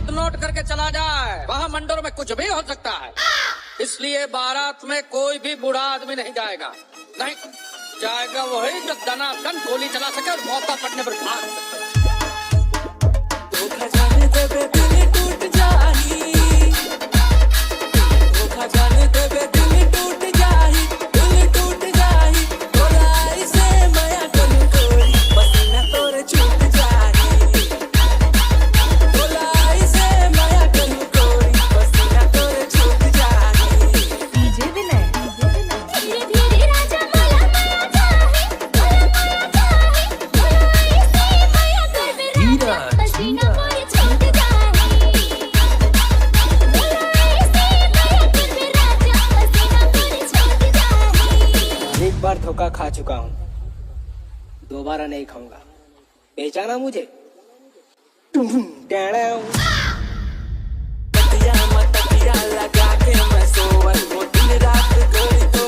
बात नोट करके चला जाए, वहाँ मंदिर में कुछ भी हो सकता है। इसलिए बारात में कोई भी बूढ़ा आदमी नहीं जाएगा। नहीं जाएगा वही जो दनादन गोली चला सके और मौका पड़ने पर भाग सके। धोखा जाने देबे दिल टूट जाही, धोखा जाने देबे दिल टूट जाही, दिल टूट जाही। तोरा ऐसे माया करू कोई, पसीना तोरे छूट जाही। तोरा ऐसे माया करू कोई, पसीना तोरे छूट जाही। डीजे विनय धीरे धीरे राजा मला माया चाहे, मला माया चाहे। तोरा ऐसे माया करबे राजा, पसीना तोरे छूट जाही। तोरा ऐसे माया करबे राजा, पसीना तोरे छूट जाही। एक बार धोखा खा चुका हूँ, दोबारा नहीं खाऊंगा। पहचाना मुझे? तकिया लगा के मैं सोवन, वो दिन रात गोरी तो